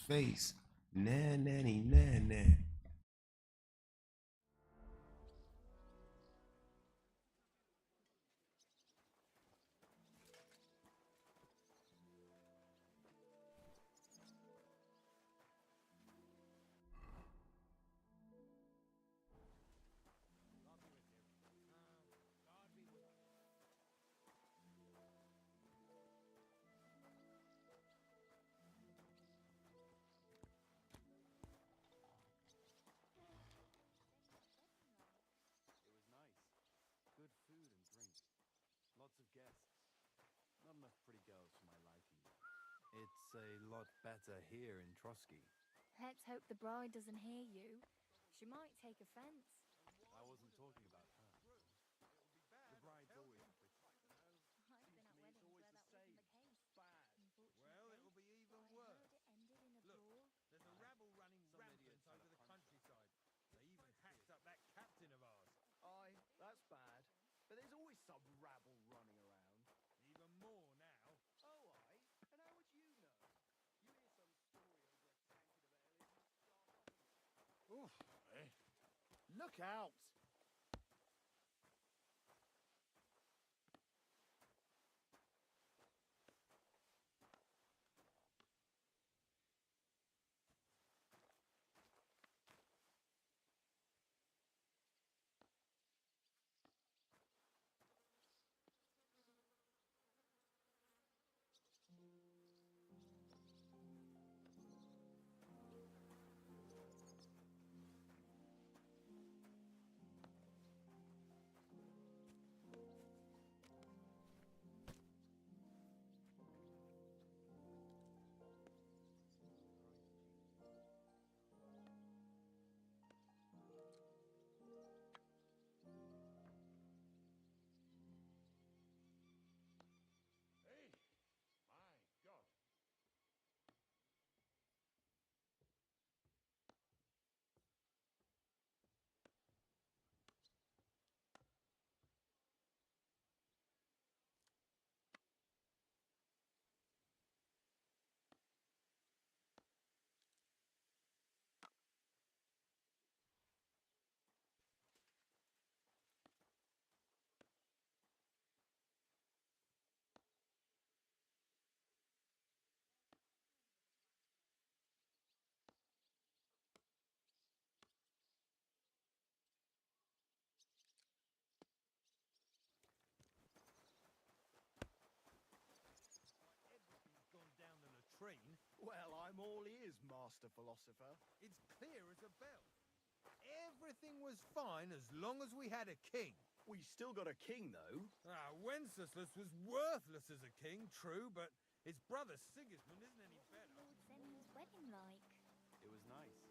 face. Nah, nanny, nah, nah. It was nice. Good food and drink. Lots of guests. Not enough pretty girls for my liking. It's a lot better here in Trotsky. Let's hope the bride doesn't hear you. She might take offense. I wasn't talking about her. The bride's always pretty. I've been at weddings where that wasn't the case. Bad. Well, it'll be even But I worse. heard it ended in a Look, brawl. there's a rabble running Some rampant idiots had over a the punch countryside. They even hacked up that captain of ours. Aye, that's bad. But there's always some rabble running around. Even more now. Oh, aye? And how would you know? You hear some story over a tankard of ale and you start off. Oof, eh? Look out! Hey, my God. Everything's gone down the latrine. Well, I'm all ears, master philosopher. It's clear as a bell. Everything was fine as long as we had a king. We still got a king, though. Wenceslas was worthless as a king, true, but his brother Sigismund isn't any better. Lord Zenion's wedding like. It was nice.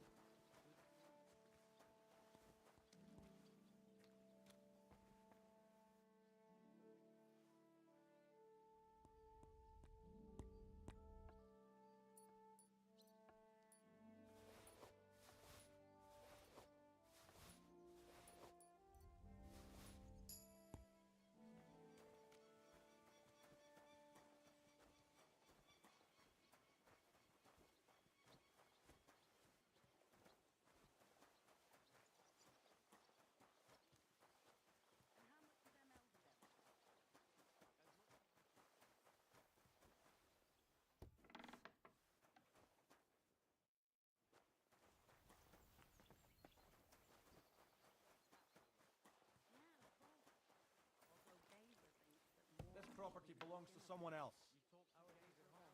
This property belongs to someone else. You talk our days at home.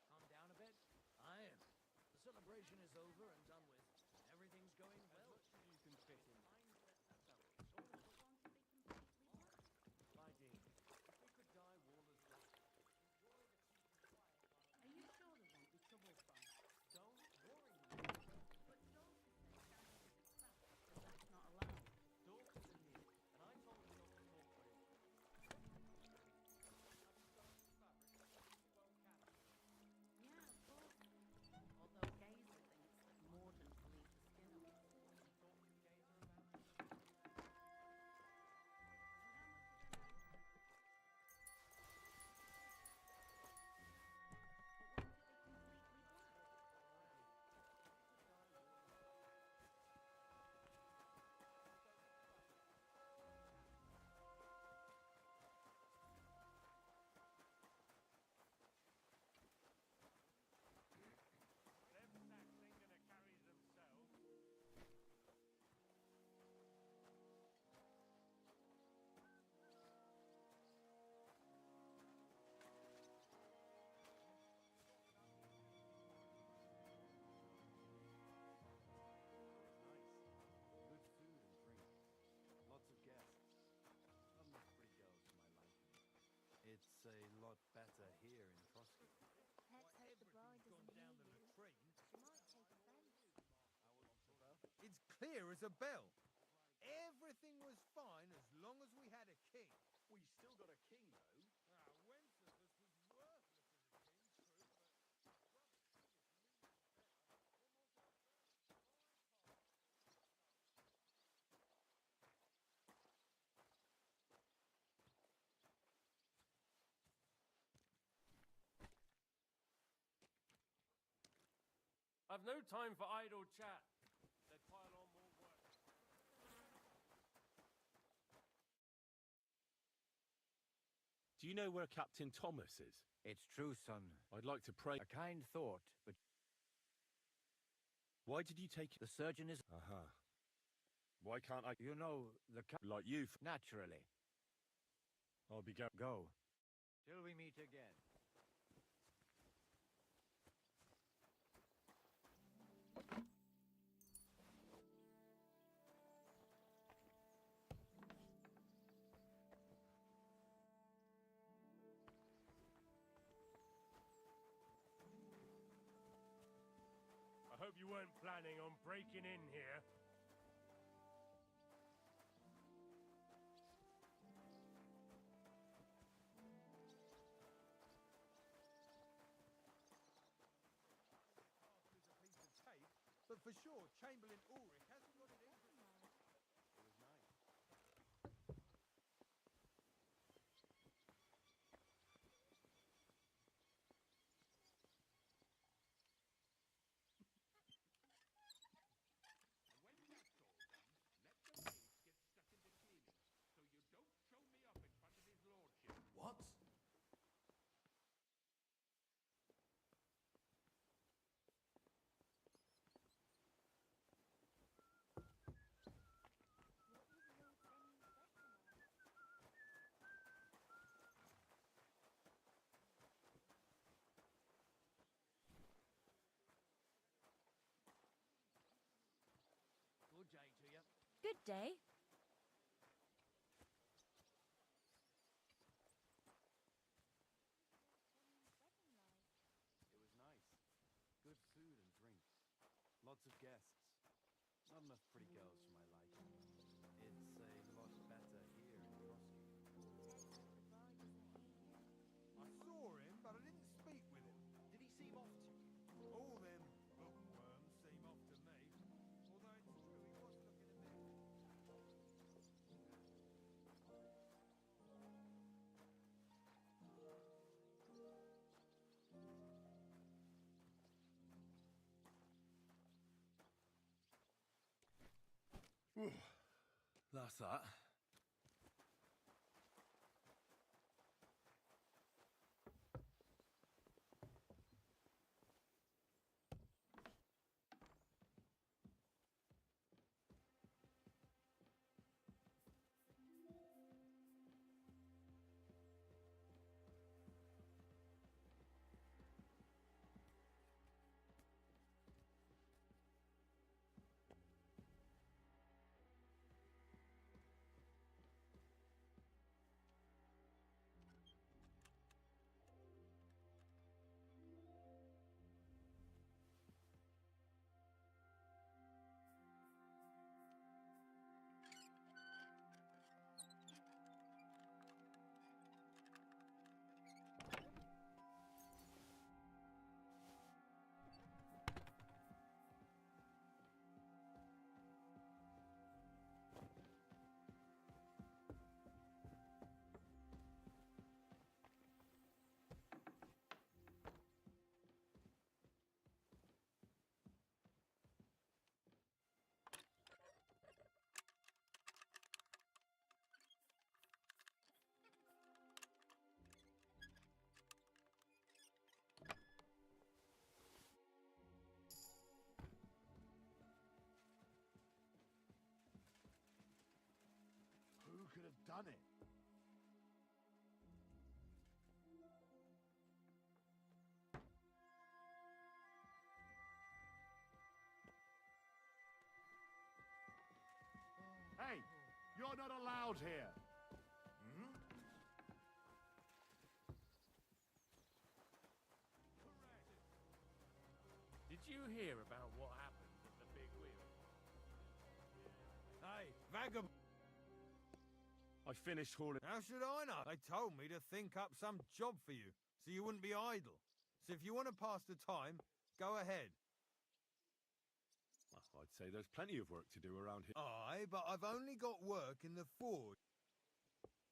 Calm down a bit. I am. The celebration is over and done with. Everything's going well. You can fit in. My dear, if we could die Waller's luck. Are you sure there won't be trouble from? Don't worry. But Dorcas said Shannon is a craft, so that's not allowed. Dorcas are here, and I told her not to talk to him. Yeah, of course. Although Gazer thinks that Morden a lot better here in Trotsky. Let's hope the bride doesn't hear Down the you. latrine. She might take offense. It's clear as a bell. Everything was fine as long as we had a king. We still got a king, though. Wenceslas was worthless as a king, true, but Brother I've no time for idle chat. They pile on more work. Do you know where Captain Thomas is? It's true, son. I'd like to pray. A kind thought, but Why did you take it? the surgeon is... Uh-huh. Why can't I... You know, Like you... Naturally. I'll be going... Go. Till we meet again. I hope you weren't planning on breaking in here. is a piece of tape, but for sure, Chamberlain Ulrich hasn't got it in. It was nice. What? What was Lord Benny's better like? Good day to you. Good day. It was nice. Good food and drinks. Lots of guests. Not enough pretty girls for my liking. It's a lot better here in Trotsky. Let's hope the bride doesn't hear you. I saw him, but I didn't speak with him. Did he seem off to you? All them bookworms seem off to me. Although it's true, he was looking a bit... That's that. Who could have done it? Hey, you're not allowed here. you hear about what happened at the big wheel? Hey, vagabond. I finished hauling. How should I know? They told me to think up some job for you, so you wouldn't be idle. So if you want to pass the time, go ahead. Well, I'd say there's plenty of work to do around here. Aye, but I've only got work in the forge.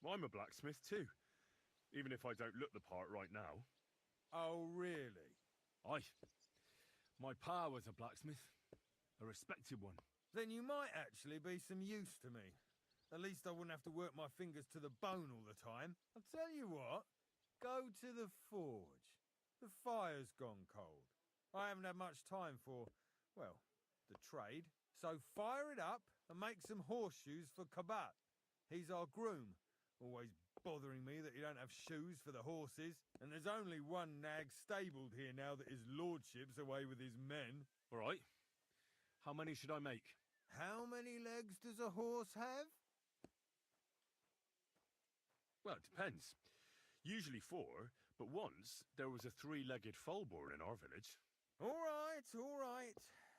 I'm a blacksmith too, even if I don't look the part right now. Oh, really? My pa was a blacksmith, a respected one. Then you might actually be some use to me. At least I wouldn't have to work my fingers to the bone all the time. I'll tell you what, go to the forge. The fire's gone cold. I haven't had much time for, well, the trade. So fire it up and make some horseshoes for Kabat. He's our groom, always bothering me that you don't have shoes for the horses. And there's only one nag stabled here now that his lordship's away with his men. All right. How many should I make? How many legs does a horse have? Well, it depends. Usually 4, but once there was a 3-legged foal born in our village. All right, all right.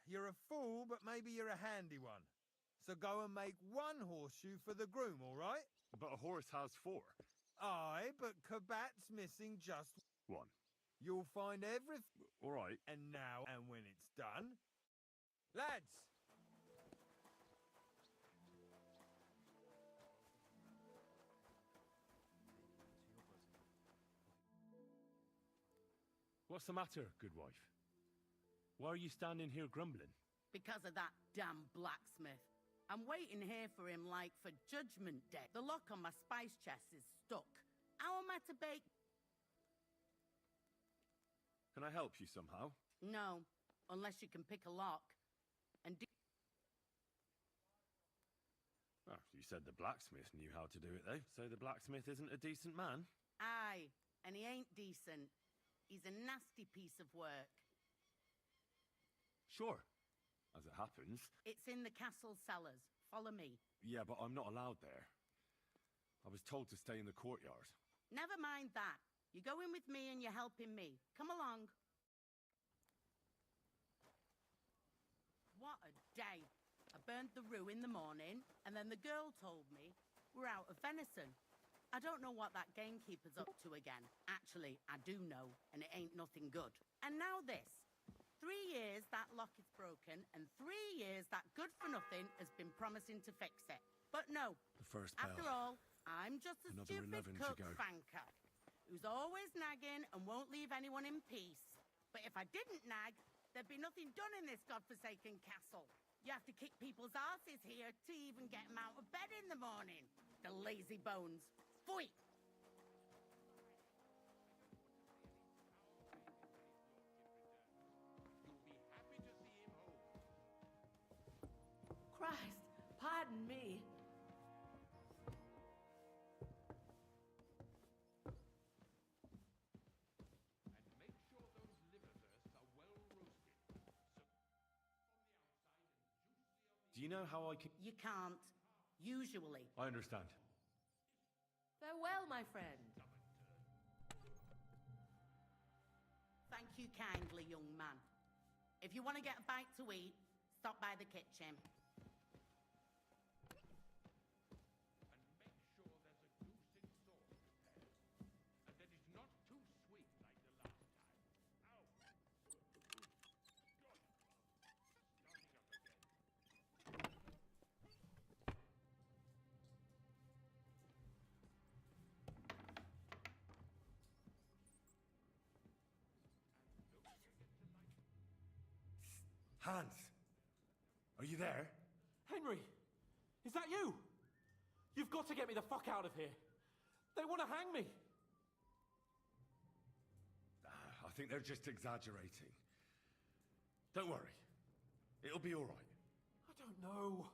You're a fool, but maybe you're a handy one. So go and make 1 horseshoe for the groom, all right? But a horse has 4. Aye, but Kabat's missing just 1. You'll find everything. All right. And now, and when it's done... Lads! What's the matter, good wife? Why are you standing here grumbling? Because of that damn blacksmith. I'm waiting here for him like for Judgment Day. The lock on my spice chest is stuck. How am I to bake? Can I help you somehow? No, unless you can pick a lock. And Oh, you said the blacksmith knew how to do it, though. So the blacksmith isn't a decent man? Aye, and he ain't decent. He's a nasty piece of work. Sure. As it happens. It's in the castle cellars. Follow me. Yeah, but I'm not allowed there. I was told to stay in the courtyard. Never mind that. You're going with me and you're helping me. Come along. What a day. I burnt the roux in the morning, and then the girl told me we're out of venison. I don't know what that gamekeeper's up to again. Actually, I do know, and it ain't nothing good. And now this. 3 years that lock is broken, and 3 years that good-for-nothing has been promising to fix it. But no. The first bell. After all, I'm just a Another stupid 11 to cook go. fanker who's always nagging and won't leave anyone in peace. But if I didn't nag, there'd be nothing done in this godforsaken castle. You have to kick people's asses here to even get them out of bed in the morning. The lazy bones. Pfui! Christ, pardon me. Do you know how I can... You can't. Usually. I understand. Farewell, my friend. Thank you kindly, young man. If you want to get a bite to eat, stop by the kitchen. Hans! Are you there? Henry! Is that you? You've got to get me the fuck out of here. They want to hang me. I think they're just exaggerating. Don't worry. It'll be all right. I don't know.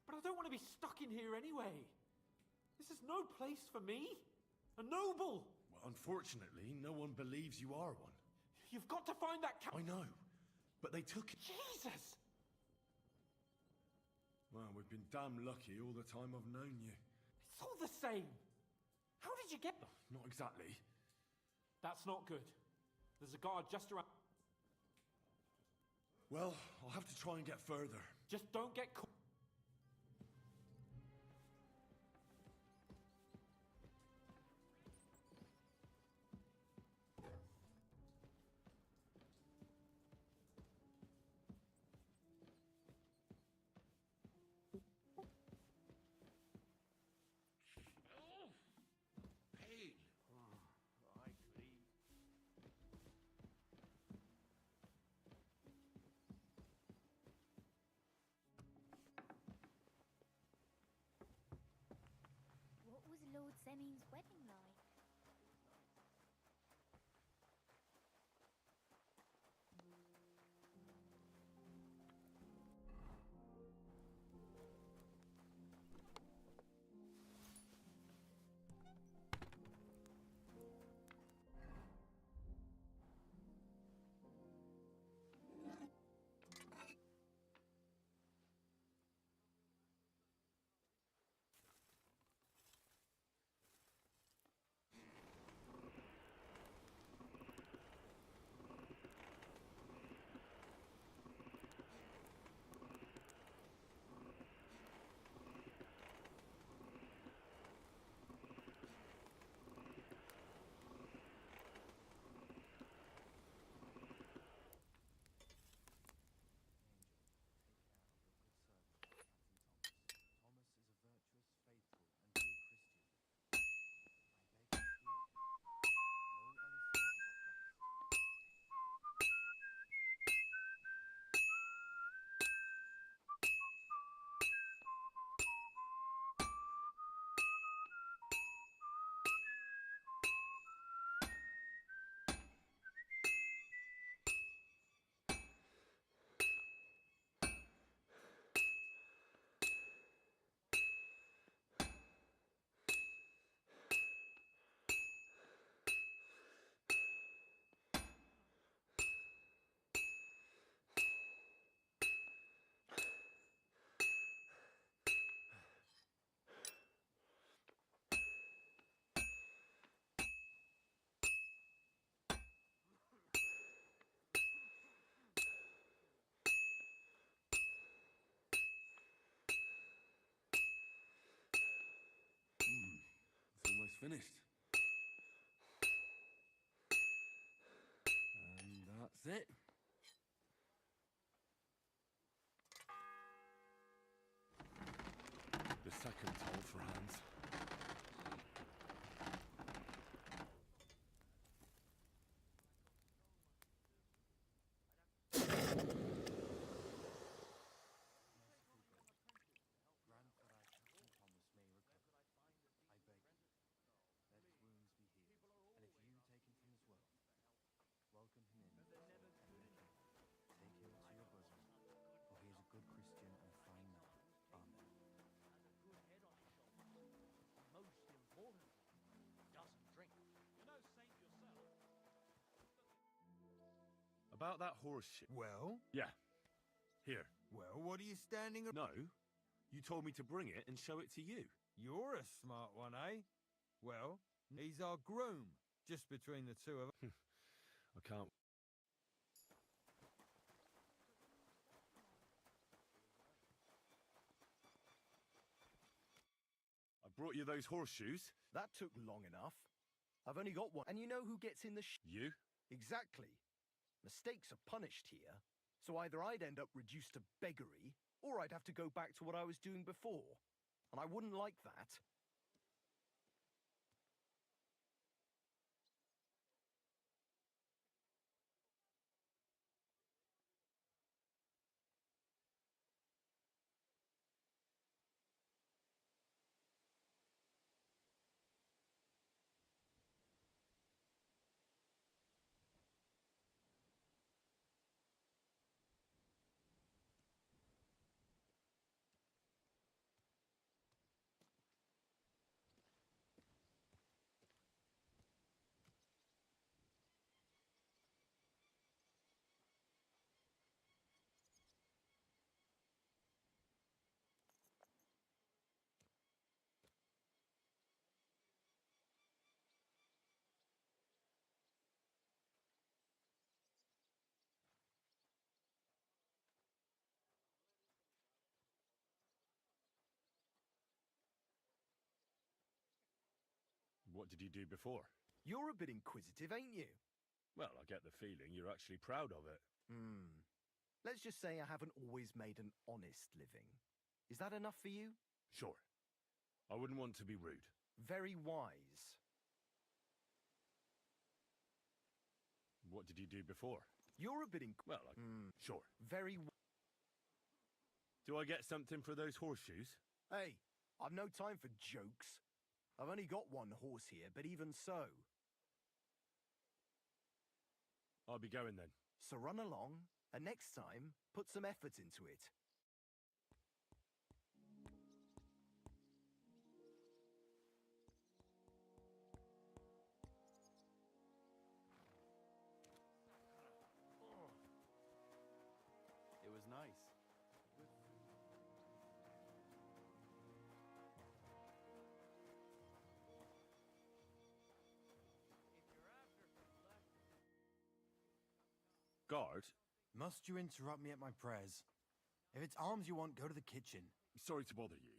But I don't want to be stuck in here anyway. This is no place for me. A noble. Well, unfortunately, no one believes you are one. You've got to find that I know. But they took it. Jesus! Well, we've been damn lucky all the time I've known you. It's all the same. How did you get them? Not exactly. That's not good. There's a guard just around. Well, I'll have to try and get further. Just don't get caught. Pain. I clean. What was Lord Seming's wedding like? It's almost finished. And that's it. The second toll for Hans. About that horse shit. Well? Yeah. Here. Well, what are you standing... No. You told me to bring it and show it to you. You're a smart one, eh? Well, he's our groom, just between the two of us. I can't... I brought you those horseshoes. That took long enough. I've only got one. And you know who gets in the You? Exactly. Mistakes are punished here. So either I'd end up reduced to beggary, or I'd have to go back to what I was doing before. And I wouldn't like that. What did you do before? You're a bit inquisitive, ain't you? Well, I get the feeling you're actually proud of it. Let's just say I haven't always made an honest living. Is that enough for you? Sure. I wouldn't want to be rude. Very wise. What did you do before? You're a bit Well, sure. Very Do I get something for those horseshoes? Hey, I've no time for jokes. I've only got one horse here, but even so. I'll be going then. So run along, and next time, put some effort into it. It was nice. Good food. Guard? Must you interrupt me at my prayers? If it's alms you want, go to the kitchen. Sorry to bother you,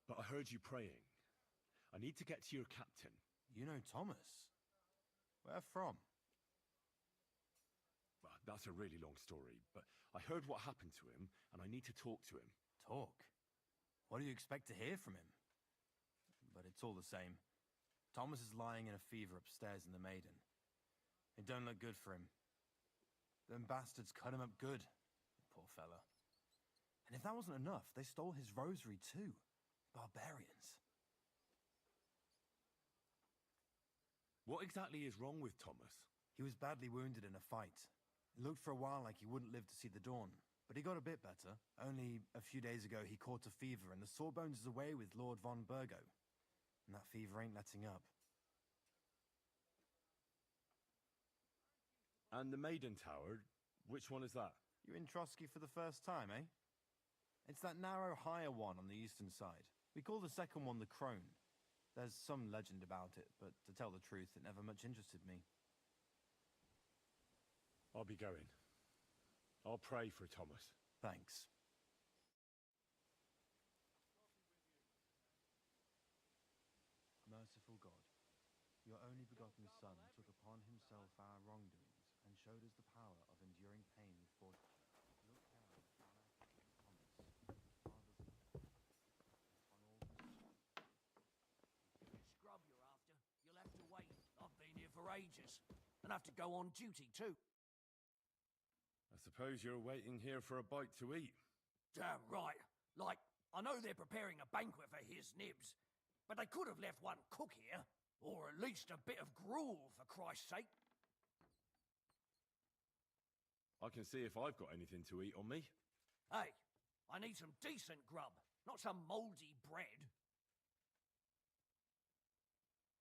but I heard you praying. I need to get to your captain. You know Thomas? Where from? Well, that's a really long story, but I heard what happened to him, and I need to talk to him. Talk? What do you expect to hear from him? But it's all the same. Thomas is lying in a fever upstairs in the Maiden. It don't look good for him. Them bastards cut him up good. Poor fella. And if that wasn't enough, they stole his rosary too. Barbarians. What exactly is wrong with Thomas? He was badly wounded in a fight. It looked for a while like he wouldn't live to see the dawn, but he got a bit better. Only a few days ago he caught a fever and the Sawbones is away with Lord von Burgo. And that fever ain't letting up. And the Maiden Tower, which one is that? You're in Trotsky for the first time, eh? It's that narrow, higher one on the eastern side. We call the second one the Crone. There's some legend about it, but to tell the truth, it never much interested me. I'll be going. I'll pray for Thomas. Thanks. Merciful God, your only begotten Son took upon himself our wrongdoings and showed us the power of enduring pain with fortitude. Look down on our King Thomas, whose father's love, on all The scrub you're after, you'll have to wait. I've been here for ages, and have to go on duty too. I suppose you're waiting here for a bite to eat. Damn right. Like, I know they're preparing a banquet for his nibs, but they could have left one cook here, or at least a bit of gruel, for Christ's sake. I can see if I've got anything to eat on me. Hey, I need some decent grub, not some mouldy bread.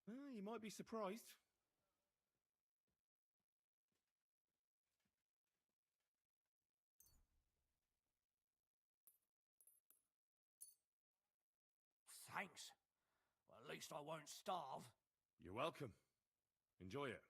Well, you might be surprised. Thanks. Well, at least I won't starve. You're welcome. Enjoy it.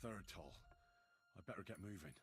third toll. I better get moving.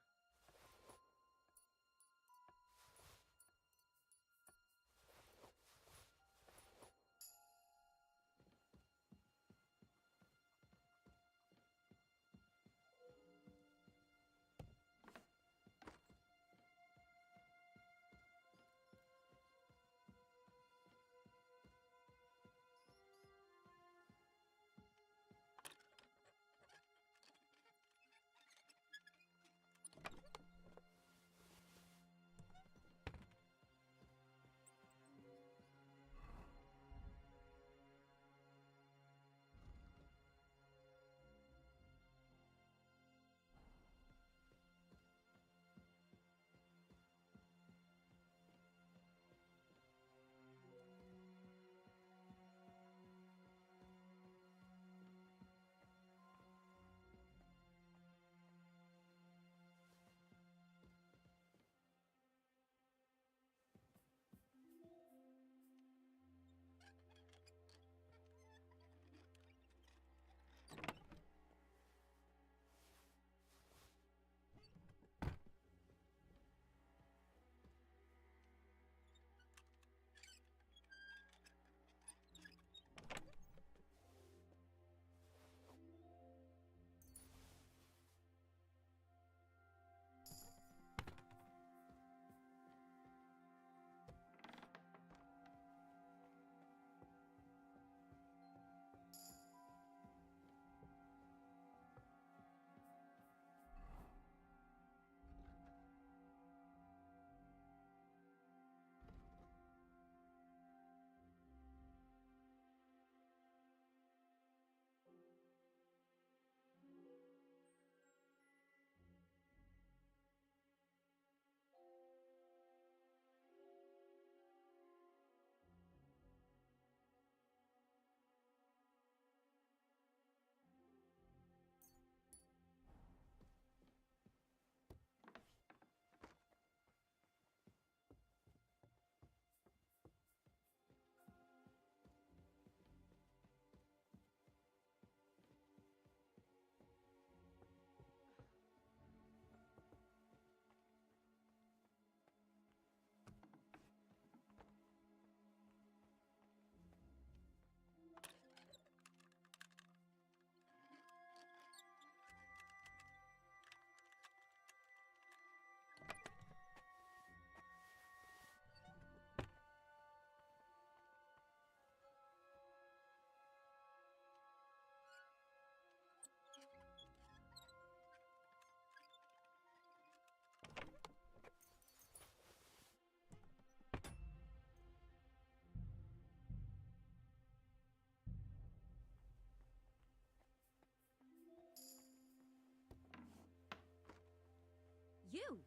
You?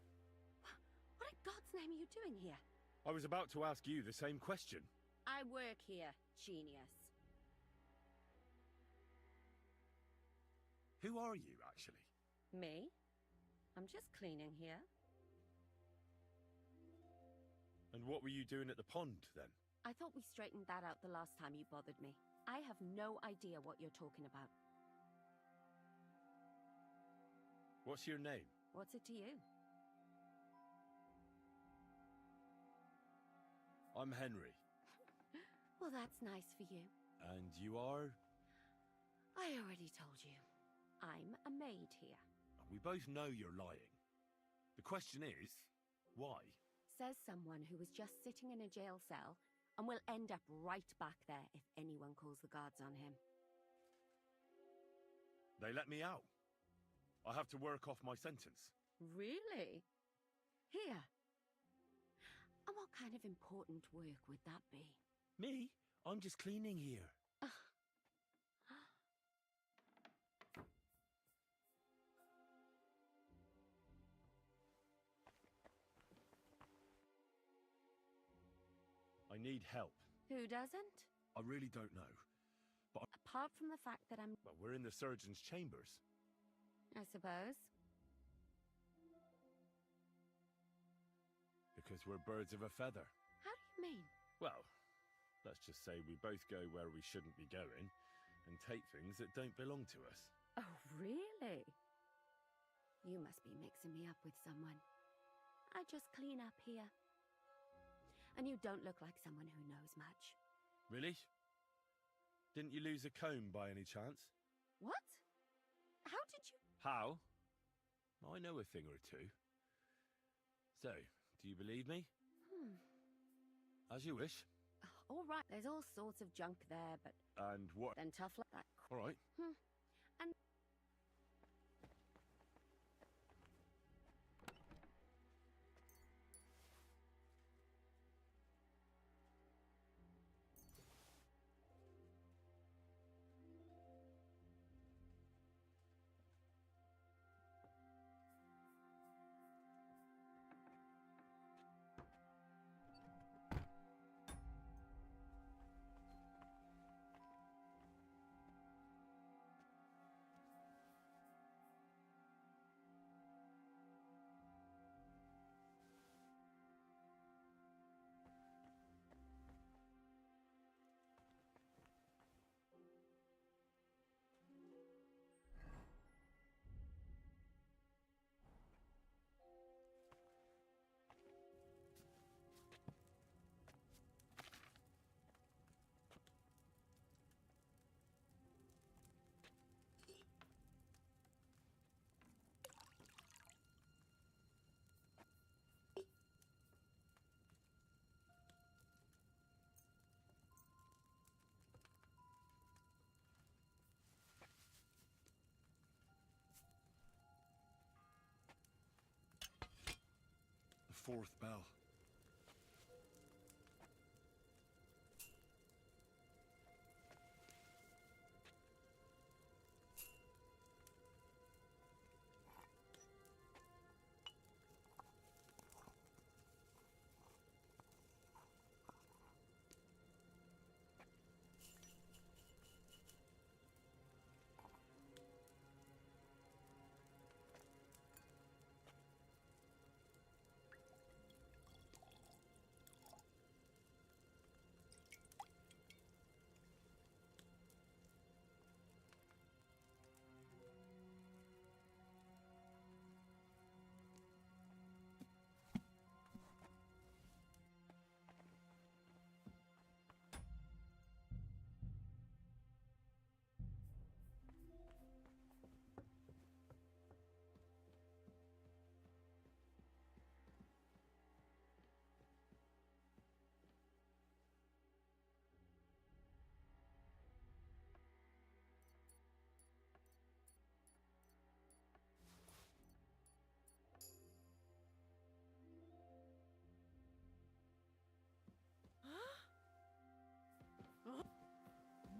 What in God's name are you doing here? I was about to ask you the same question. I work here, genius. Who are you, actually? Me? I'm just cleaning here. And what were you doing at the pond, then? I thought we straightened that out the last time you bothered me. I have no idea what you're talking about. What's your name? What's it to you? I'm Henry. Well, that's nice for you. And you are? I already told you. I'm a maid here. We both know you're lying. The question is, why? Says someone who was just sitting in a jail cell and will end up right back there if anyone calls the guards on him. They let me out. I have to work off my sentence. Really? Here. And what kind of important work would that be? Me? I'm just cleaning here. I need help. Who doesn't? I really don't know. But apart from the fact that I'm... Well, we're in the surgeon's chambers. I suppose. Because we're birds of a feather. How do you mean? Well, let's just say we both go where we shouldn't be going and take things that don't belong to us. Oh, really? You must be mixing me up with someone. I just clean up here. And you don't look like someone who knows much. Really? Didn't you lose a comb by any chance? What? How did you... How? I know a thing or two. So, do you believe me? As you wish. All right, there's all sorts of junk there, but... And what? Then tough like that. All right. And... The fourth bell.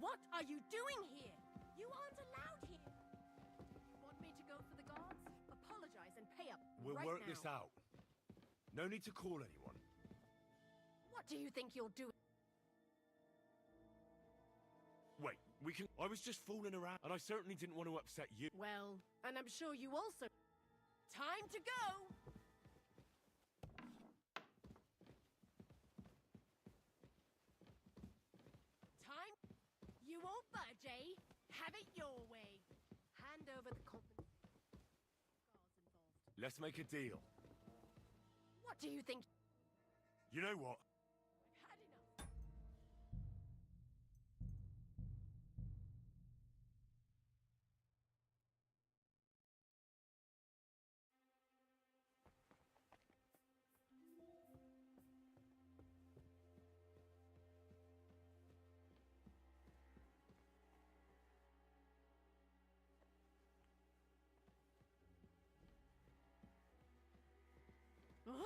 What are you doing here? You aren't allowed here. You want me to go for the guards? Apologize and pay up We'll right work now. this out. No need to call anyone. What do you think you'll do? Wait, we can... I was just fooling around, and I certainly didn't want to upset you. Well, and I'm sure you also... Time to go! Time... You won't budge, eh? Have it your way. Hand over the compensation. Guards involved. Let's make a deal. What do you think? You know what? I've had enough. Huh?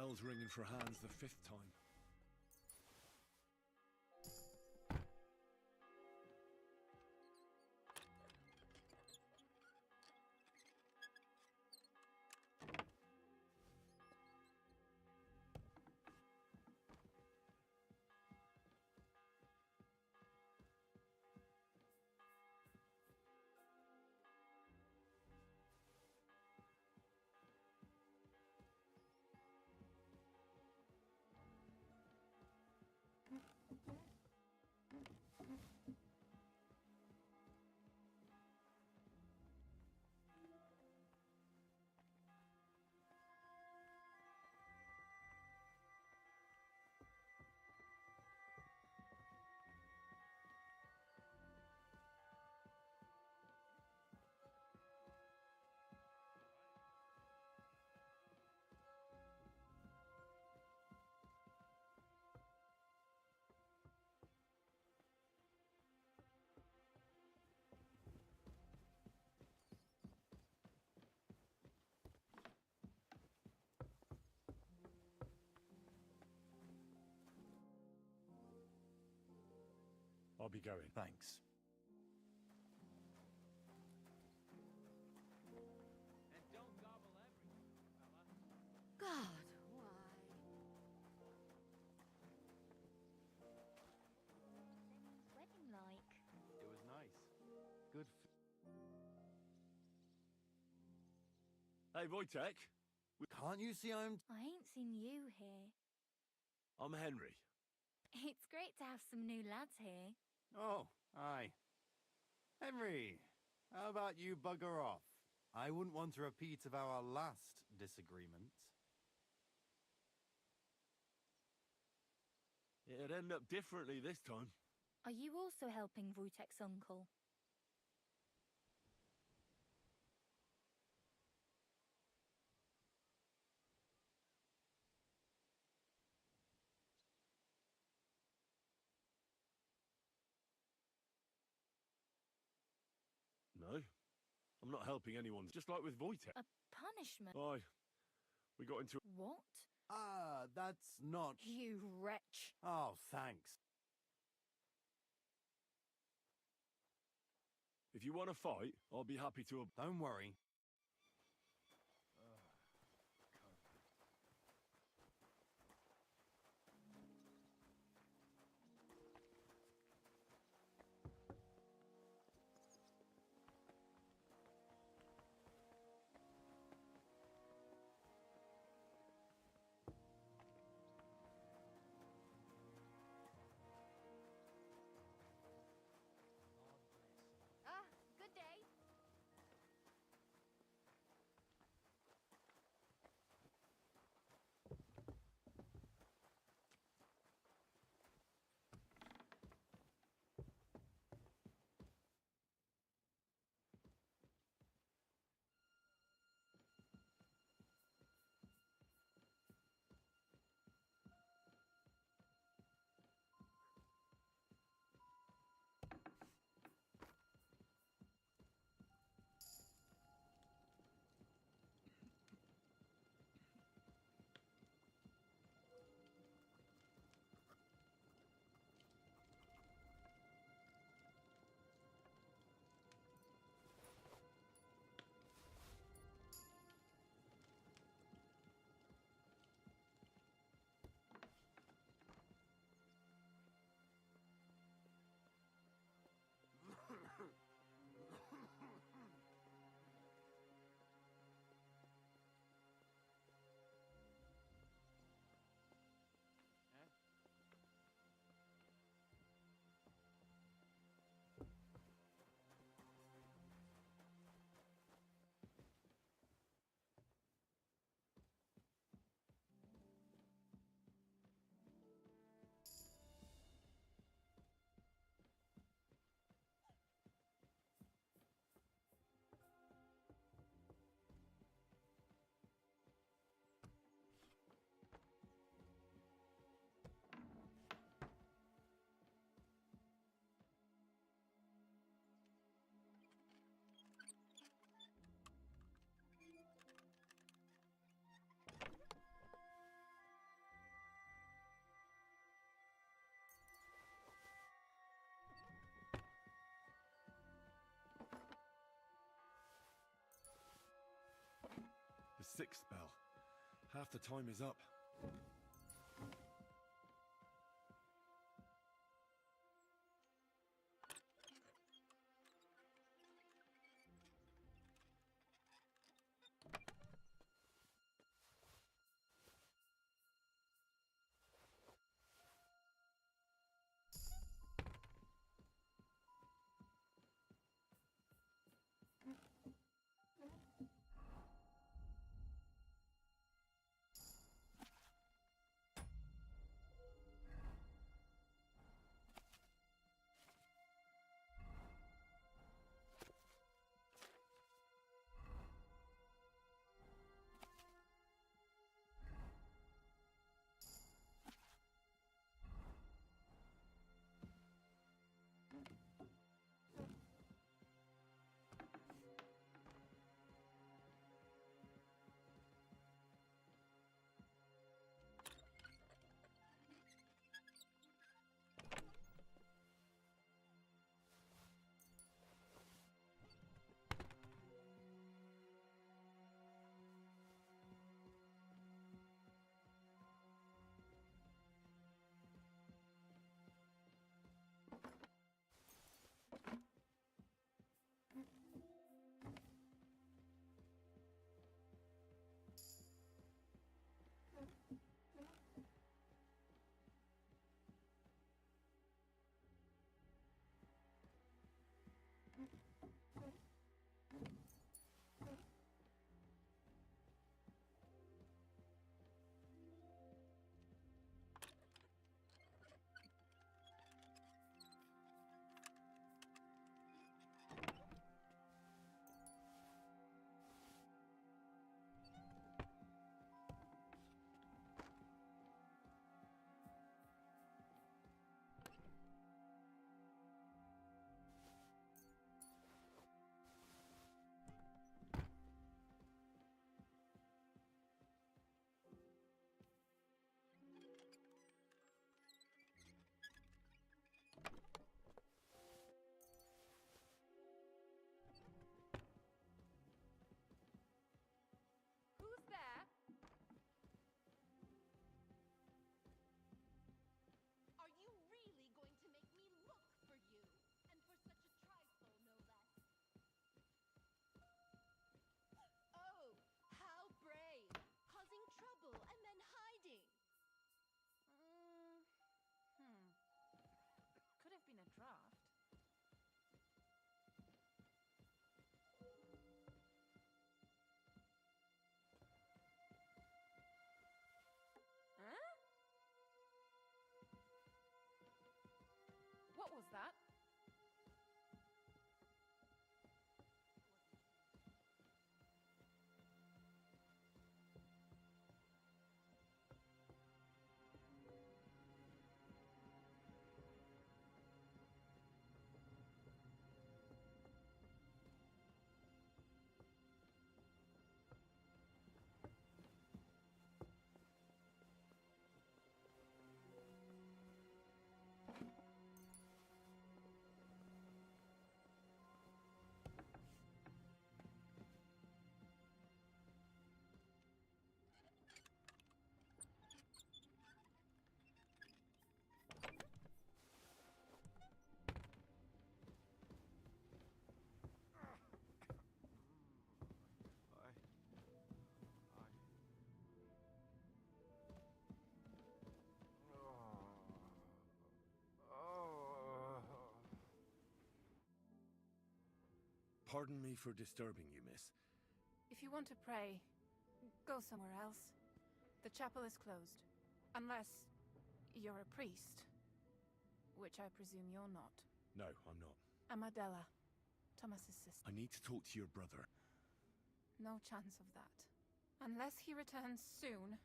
bell's ringing for hands the 5th time. I'll be going. Thanks. And don't gobble everything, fella. God, why? Lenny's wedding like? It was nice. Good Hey, Wojtek. Can't you see I'm... I ain't seen you here. I'm Henry. It's great to have some new lads here. Oh, aye. Henry, how about you bugger off? I wouldn't want a repeat of our last disagreement. It'd end up differently this time. Are you also helping Wojtek's uncle? No, I'm not helping anyone. Just like with Wojtek. A punishment? Aye. We got into... What? Ah, that's not... You wretch. Oh, thanks. If you want to fight, I'll be happy to... Don't worry. Ah, good day. sixth bell. Half the time is up. Who's there? Are you really going to make me look for you? And for such a trifle, no less. Oh, how brave! Causing trouble and then hiding. Could have been a draft. Huh? What was that? Pardon me for disturbing you, miss. If you want to pray, go somewhere else. The chapel is closed. Unless you're a priest. Which I presume you're not. No, I'm not. I'm Adela, Thomas's sister. I need to talk to your brother. No chance of that. Unless he returns soon.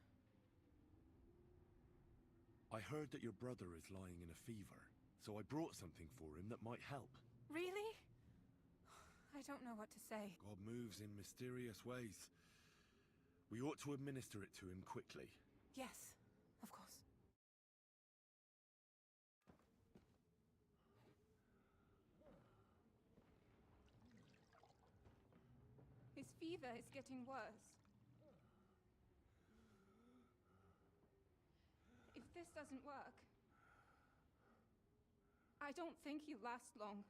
I heard that your brother is lying in a fever, so I brought something for him that might help. Really? I don't know what to say. God moves in mysterious ways. We ought to administer it to him quickly. Yes, of course. His fever is getting worse. this doesn't work, I don't think you last long.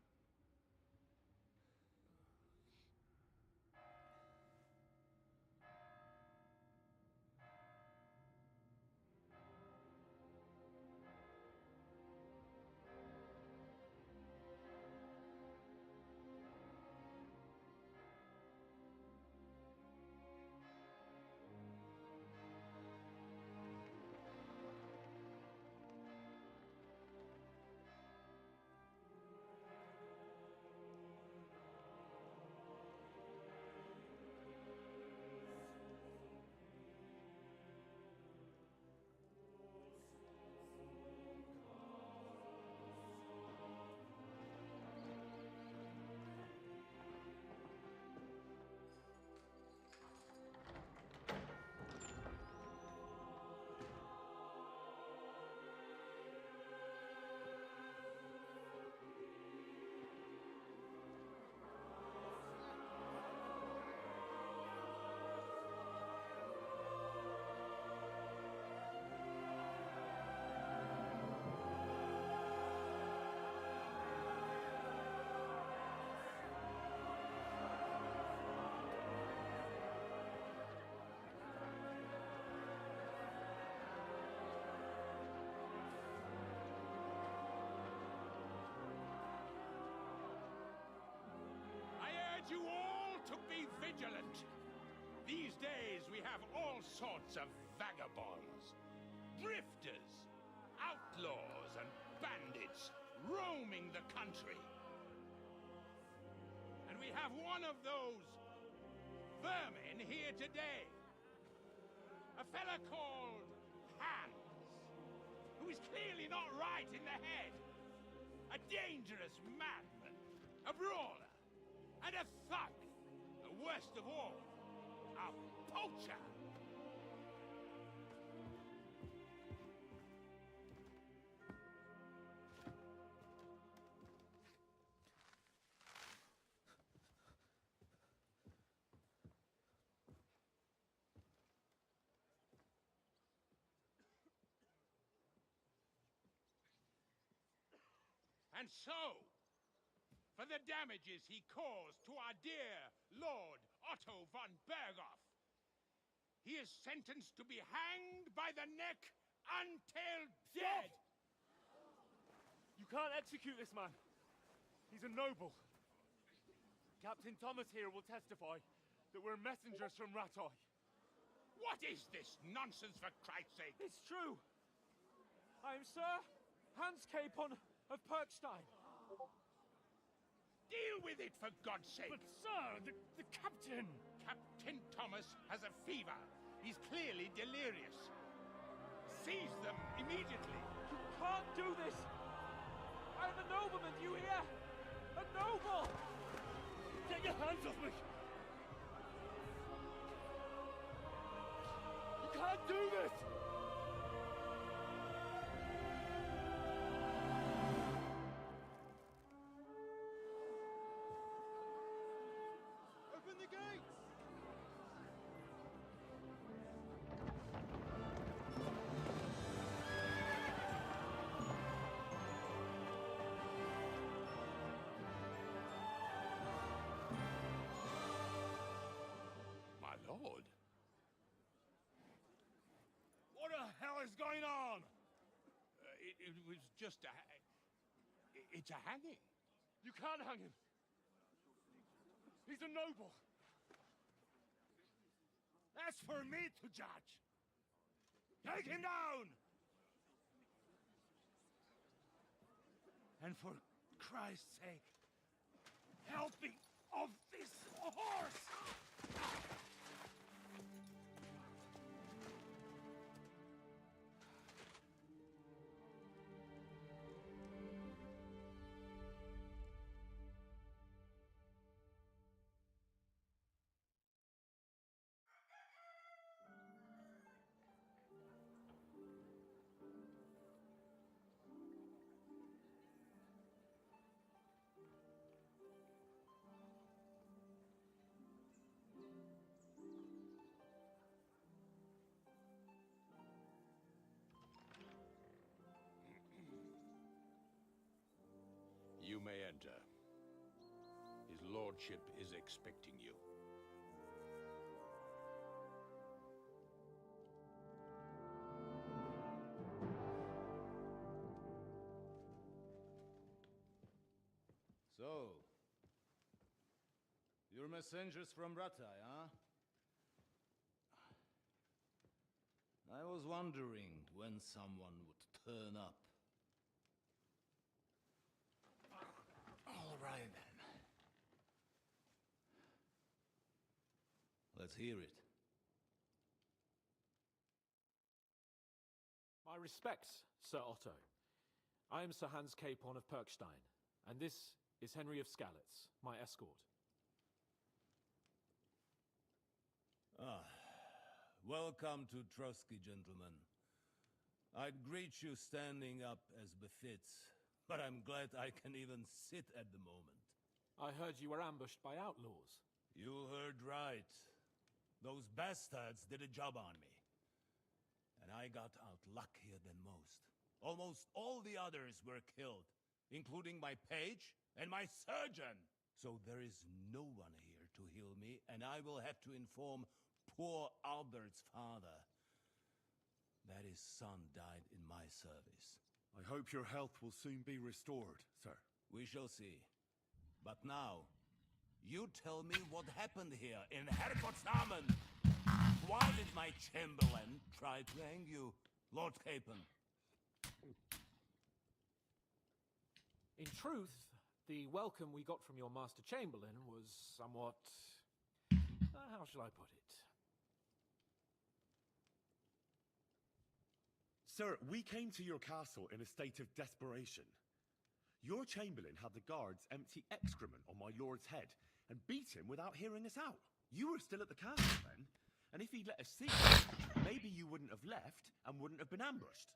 You all to be vigilant. These days we have all sorts of vagabonds, drifters, outlaws and bandits roaming the country. And we have one of those vermin here today. A fella called Hans, who is clearly not right in the head. A dangerous madman, a brawler, and a thug, the worst of all, a poacher. And so, for the damages he caused to our dear Lord Otto von Berghoff, he is sentenced to be hanged by the neck until dead. You can't execute this man. He's a noble. Captain Thomas here will testify that we're messengers from Ratoi. What is this nonsense, for Christ's sake? It's true. I am Sir Hans Capon of Perkstein. Deal with it, for God's sake! But, sir, the captain... Captain Thomas has a fever. He's clearly delirious. Seize them immediately. You can't do this! I'm a nobleman, do you hear? A noble! Get your hands off me! You can't do this! Open the gates! My lord? What the hell is going on? It was just a... It's a hanging. You can't hang him. He's a noble. That's for me to judge. Take him down! And for Christ's sake, help me off this horse! lordship is expecting you. So, you're messengers from Ratai, huh? I was wondering when someone would turn up. All right, then. Let's hear it. My respects, Sir Otto. I am Sir Hans Capon of Perkstein, and this is Henry of Skalitz, my escort. Welcome to Trotsky, gentlemen. I'd greet you standing up as befits, but I'm glad I can even sit at the moment. I heard you were ambushed by outlaws. You heard right. Those bastards did a job on me. And I got out luckier than most. Almost all the others were killed, including my page and my surgeon. So there is no one here to heal me, and I will have to inform poor Albert's father that his son died in my service. I hope your health will soon be restored, sir. We shall see. But now, you tell me what happened here in Hertfordsham. Why did my Chamberlain try to hang you, Lord Capon? In truth, the welcome we got from your Master Chamberlain was somewhat... how shall I put it? Sir, we came to your castle in a state of desperation. Your Chamberlain had the guards empty excrement on my lord's head and beat him without hearing us out. You were still at the castle then, and if he'd let us see you, maybe you wouldn't have left and wouldn't have been ambushed.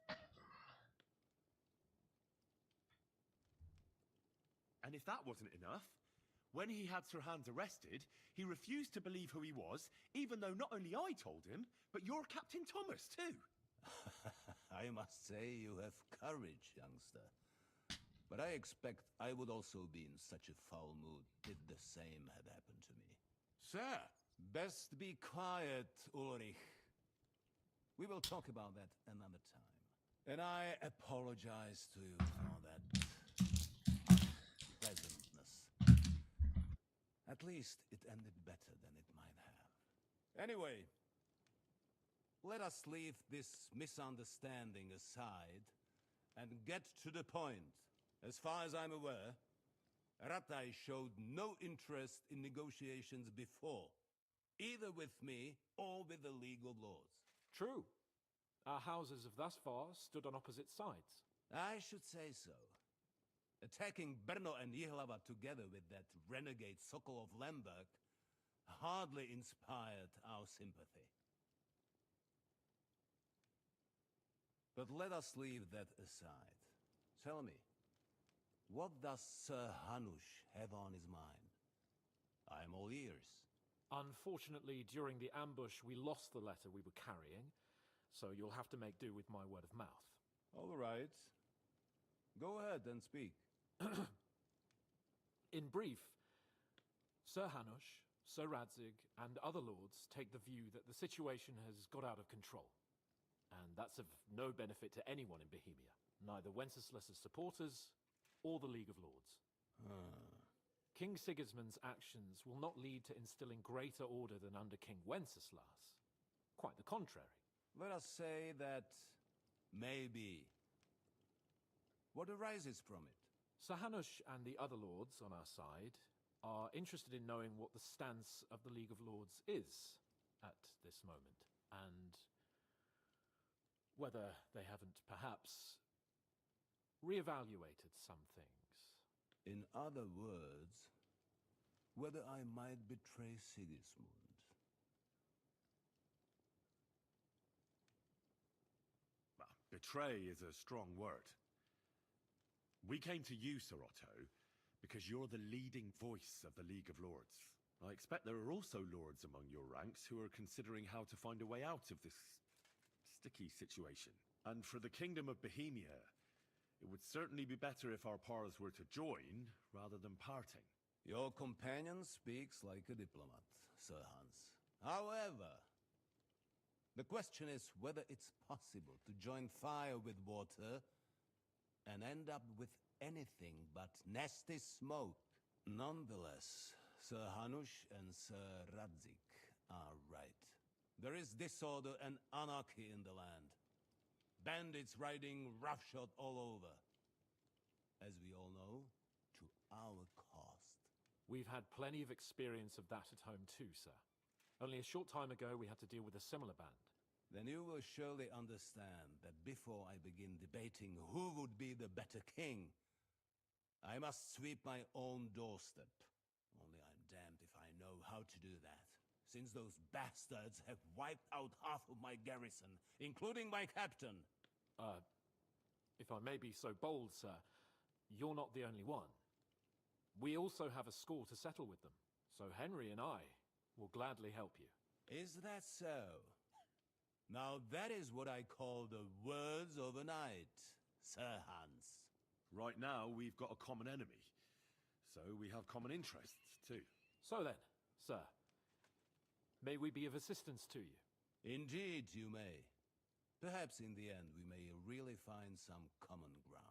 And if that wasn't enough, when he had Sir Hans arrested, he refused to believe who he was, even though not only I told him, but your Captain Thomas too. I must say you have courage, youngster. But I expect I would also be in such a foul mood if the same had happened to me. Sir! Best be quiet, Ulrich. We will talk about that another time. And I apologize to you for that unpleasantness. At least it ended better than it might have. Anyway, let us leave this misunderstanding aside and get to the point. As far as I'm aware, Ratai showed no interest in negotiations before, either with me or with the League of Lords. True. Our houses have thus far stood on opposite sides. I should say so. Attacking Brno and Jihlava together with that renegade Sokol of Lemberg hardly inspired our sympathy. But let us leave that aside. Tell me, what does Sir Hanush have on his mind? I'm all ears. Unfortunately, during the ambush, we lost the letter we were carrying, so you'll have to make do with my word of mouth. All right. Go ahead and speak. In brief, Sir Hanush, Sir Radzig, and other lords take the view that the situation has got out of control. And that's of no benefit to anyone in Bohemia, neither Wenceslas's supporters or the League of Lords. King Sigismund's actions will not lead to instilling greater order than under King Wenceslas. Quite the contrary. Let us say that maybe. What arises from it? Sir Hanush and the other lords on our side are interested in knowing what the stance of the League of Lords is at this moment, and whether they haven't perhaps reevaluated some things. In other words, whether I might betray Sigismund. Well, betray is a strong word. We came to you, Sir Otto, because you're the leading voice of the League of Lords. I expect there are also lords among your ranks who are considering how to find a way out of this sticky situation. And for the Kingdom of Bohemia, it would certainly be better if our paths were to join rather than parting. Your companion speaks like a diplomat, Sir Hans. However, the question is whether it's possible to join fire with water and end up with anything but nasty smoke. Nonetheless, Sir Hanush and Sir Radzik are right. There is disorder and anarchy in the land. Bandits riding roughshod all over. As we all know, to our cost. We've had plenty of experience of that at home too, sir. Only a short time ago, we had to deal with a similar band. Then you will surely understand that before I begin debating who would be the better king, I must sweep my own doorstep. Only I'm damned if I know how to do that, since those bastards have wiped out half of my garrison, including my captain. If I may be so bold, sir, you're not the only one. We also have a score to settle with them, so Henry and I will gladly help you. Is that so? Now that is what I call the words of a knight, Sir Hans. Right now, we've got a common enemy, so we have common interests too. So then, sir, may we be of assistance to you? Indeed you may. Perhaps in the end we may really find some common ground.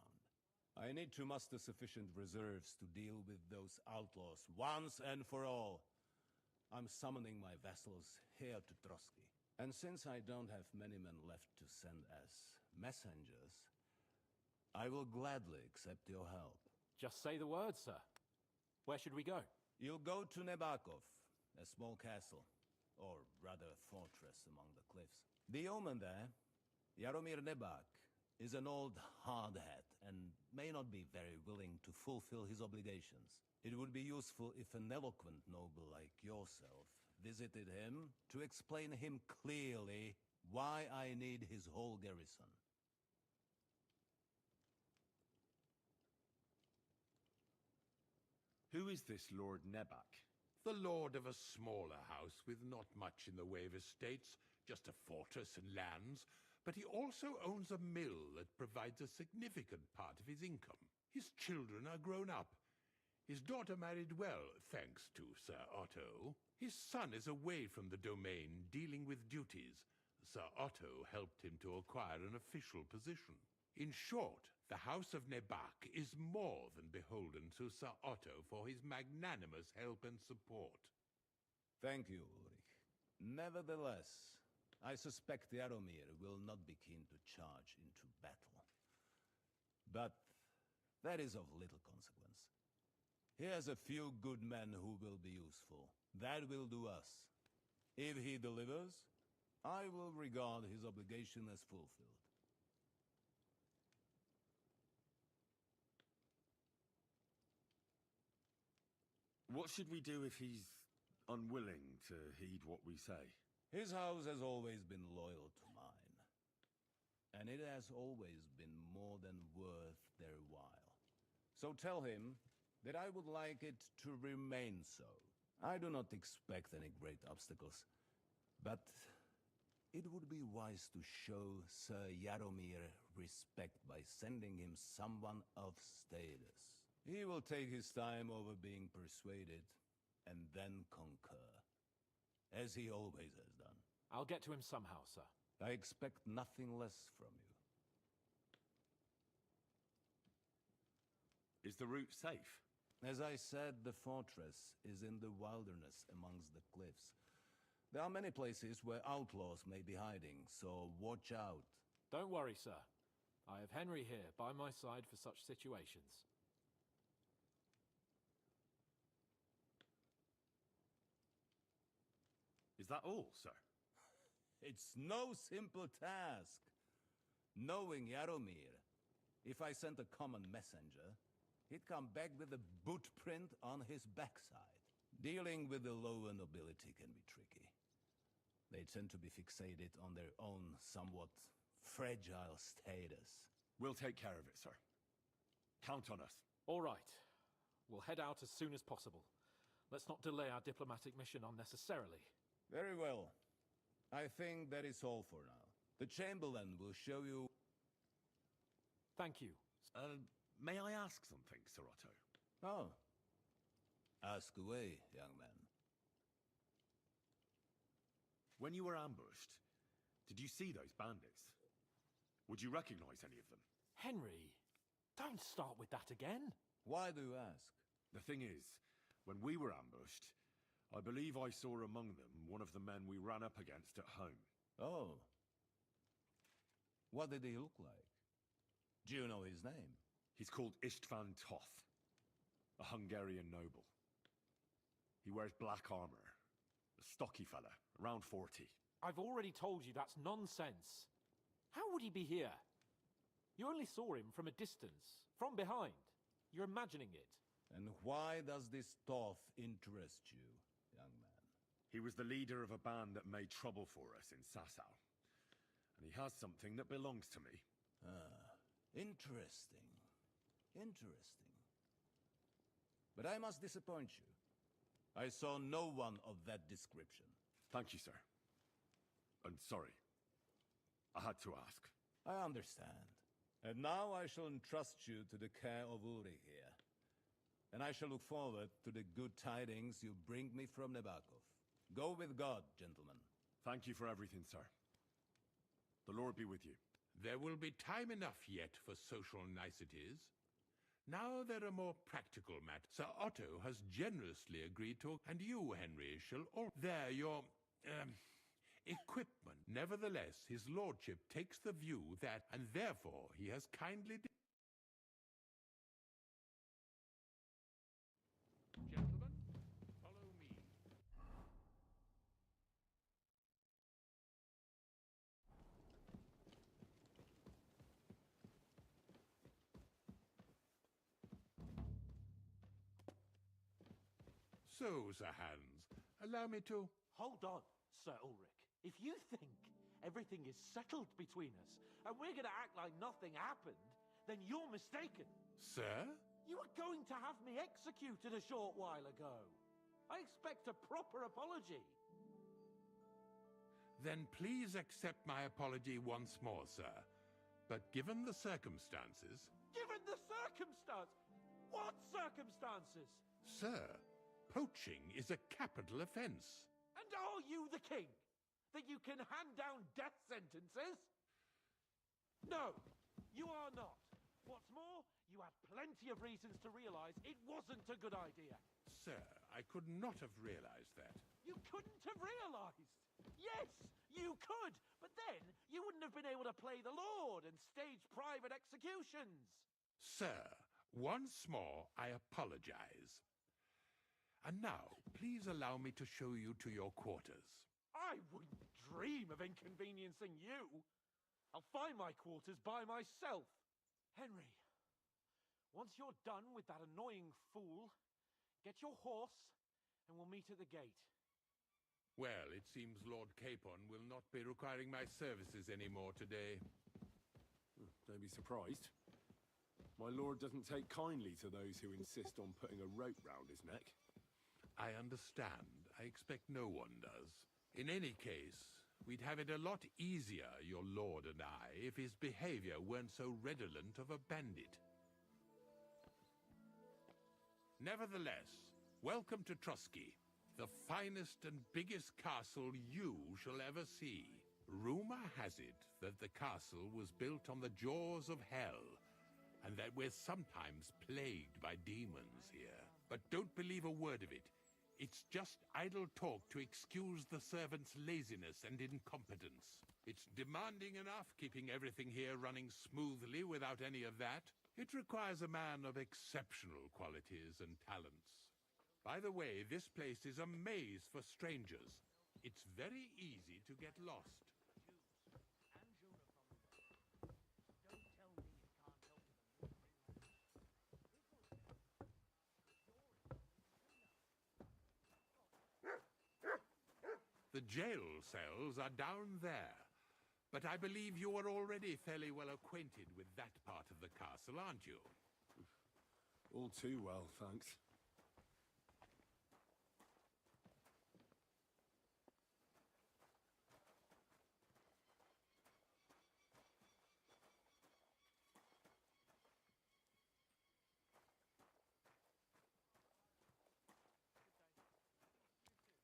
I need to muster sufficient reserves to deal with those outlaws once and for all. I'm summoning my vassals here to Trotsky. And since I don't have many men left to send as messengers, I will gladly accept your help. Just say the word, sir. Where should we go? You'll go to Nebakov, a small castle, or rather fortress among the cliffs. The yeoman there, Jaromir Nebak, is an old hardhat and may not be very willing to fulfill his obligations. It would be useful if an eloquent noble like yourself visited him to explain him clearly why I need his whole garrison. Who is this Lord Nebak? The lord of a smaller house with not much in the way of estates, just a fortress and lands, but he also owns a mill that provides a significant part of his income. His children are grown up. His daughter married well, thanks to Sir Otto. His son is away from the domain, dealing with duties. Sir Otto helped him to acquire an official position. In short, the House of Nebak is more than beholden to Sir Otto for his magnanimous help and support. Thank you, Ulrich. Nevertheless, I suspect Jaromir will not be keen to charge into battle. But that is of little consequence. He has a few good men who will be useful. That will do us. If he delivers, I will regard his obligation as fulfilled. What should we do if he's unwilling to heed what we say? His house has always been loyal to mine, and it has always been more than worth their while. So tell him that I would like it to remain so. I do not expect any great obstacles, but it would be wise to show Sir Jaromir respect by sending him someone of status. He will take his time over being persuaded, and then concur, as he always has done. I'll get to him somehow, sir. I expect nothing less from you. Is the route safe? As I said, the fortress is in the wilderness amongst the cliffs. There are many places where outlaws may be hiding, so watch out. Don't worry, sir. I have Henry here by my side for such situations. Is that all, sir? It's no simple task. Knowing Jaromir, if I sent a common messenger, he'd come back with a boot print on his backside. Dealing with the lower nobility can be tricky. They tend to be fixated on their own somewhat fragile status. We'll take care of it, sir. Count on us. All right. We'll head out as soon as possible. Let's not delay our diplomatic mission unnecessarily. Very well. I think that is all for now. The Chamberlain will show you... Thank you. May I ask something, Sir Otto? Oh. Ask away, young man. When you were ambushed, did you see those bandits? Would you recognize any of them? Henry, don't start with that again. Why do you ask? The thing is, when we were ambushed, I believe I saw among them one of the men we ran up against at home. Oh. What did he look like? Do you know his name? He's called Istvan Toth, a Hungarian noble. He wears black armor. A stocky fella, around 40. I've already told you that's nonsense. How would he be here? You only saw him from a distance, from behind. You're imagining it. And why does this Toth interest you, young man? He was the leader of a band that made trouble for us in Sasau. And he has something that belongs to me. Ah, interesting. Interesting. But I must disappoint you. I saw no one of that description. Thank you, sir. And sorry. I had to ask. I understand. And now I shall entrust you to the care of Uri here. And I shall look forward to the good tidings you bring me from Nebakov. Go with God, gentlemen. Thank you for everything, sir. The Lord be with you. There will be time enough yet for social niceties. Now there are more practical matters. Sir Otto has generously agreed to, and you, Henry, shall all... There, your... equipment. Nevertheless, his lordship takes the view that, and therefore he has kindly... Gentlemen, follow me. So, Sir Hans, allow me to... Hold on, Sir Ulrich. If you think everything is settled between us, and we're going to act like nothing happened, then you're mistaken. Sir? You were going to have me executed a short while ago. I expect a proper apology. Then please accept my apology once more, sir. But given the circumstances... Given the circumstance? What circumstances? Sir, poaching is a capital offense. And are you the king? That you can hand down death sentences? No, you are not. What's more, you had plenty of reasons to realize it wasn't a good idea. Sir, I could not have realized that. You couldn't have realized. Yes, you could. But then you wouldn't have been able to play the Lord and stage private executions. Sir, once more I apologize. And now, please allow me to show you to your quarters. I wouldn't dream of inconveniencing you. I'll find my quarters by myself. Henry, once you're done with that annoying fool, get your horse and we'll meet at the gate. Well, it seems Lord Capon will not be requiring my services anymore today. Don't be surprised. My lord doesn't take kindly to those who insist on putting a rope round his neck. I understand. I expect no one does. In any case, we'd have it a lot easier, your lord and I, if his behavior weren't so redolent of a bandit. Nevertheless, welcome to Trusky, the finest and biggest castle you shall ever see. Rumor has it that the castle was built on the jaws of hell, and that we're sometimes plagued by demons here. But don't believe a word of it. It's just idle talk to excuse the servants' laziness and incompetence. It's demanding enough keeping everything here running smoothly without any of that. It requires a man of exceptional qualities and talents. By the way, this place is a maze for strangers. It's very easy to get lost. The jail cells are down there, but I believe you are already fairly well acquainted with that part of the castle, aren't you? All too well, thanks.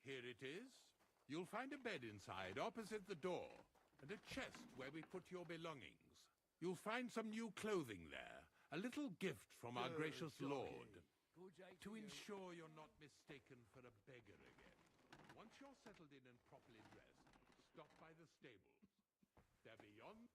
Here it is. You'll find a bed inside, opposite the door, and a chest where we put your belongings. You'll find some new clothing there, a little gift from our gracious Lord, to ensure you're not mistaken for a beggar again. Once you're settled in and properly dressed, stop by the stables. They're beyond...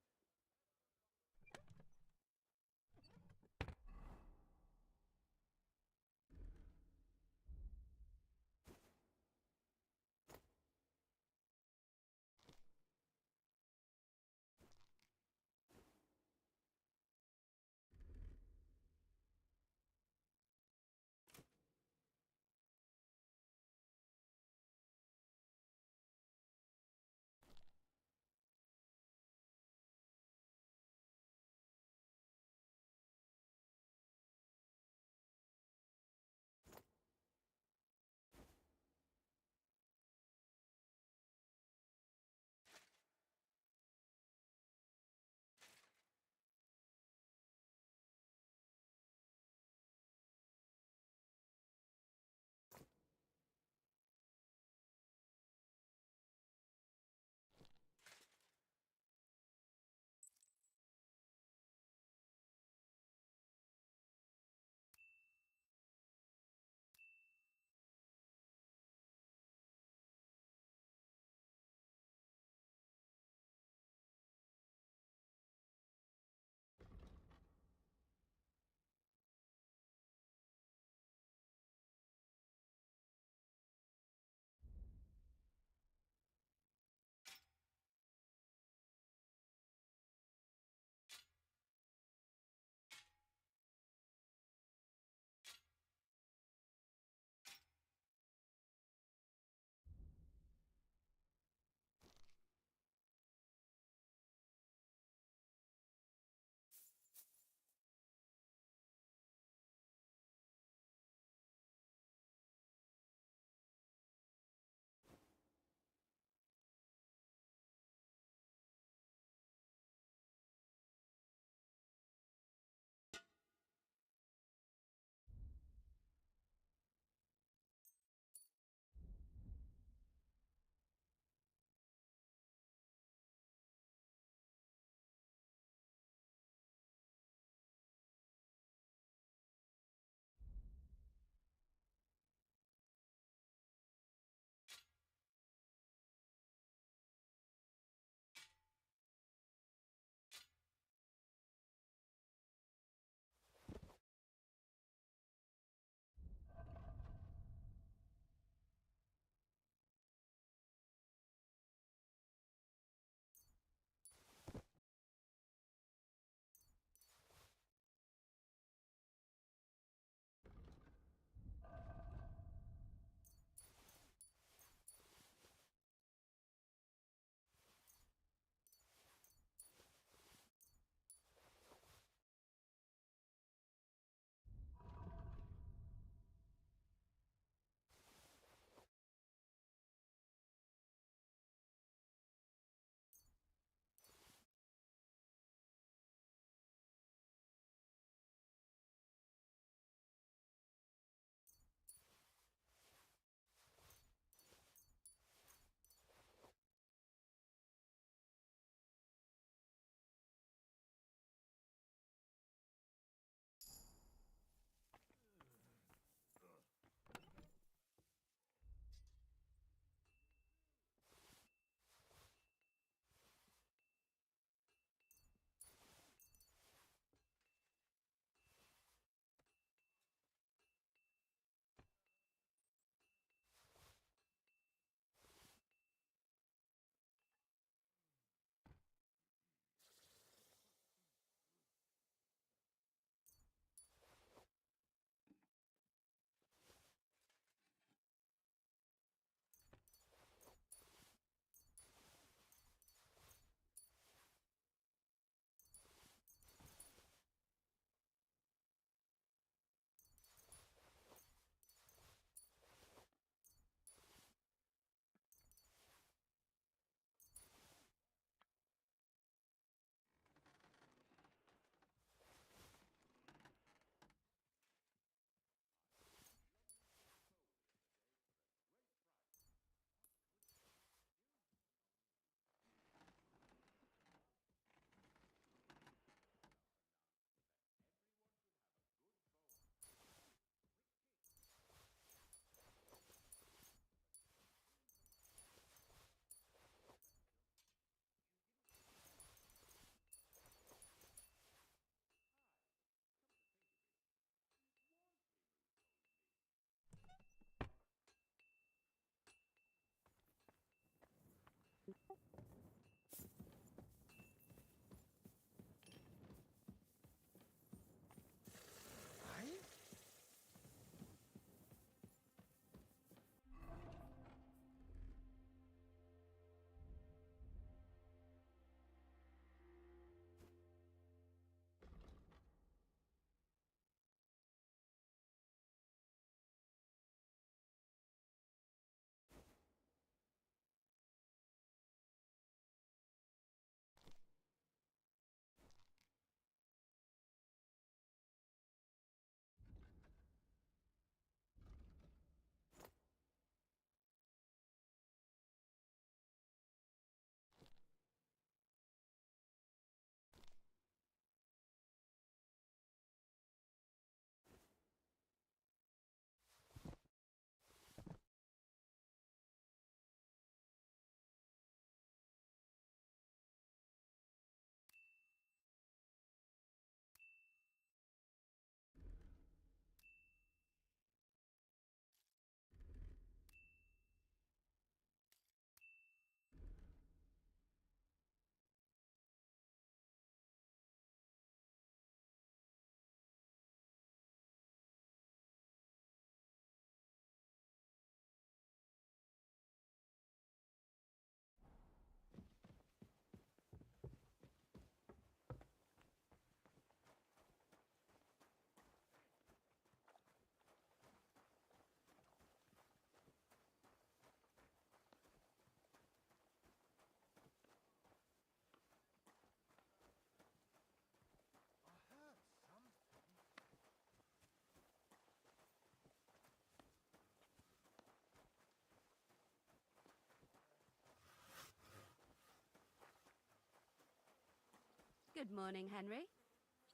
Good morning, Henry.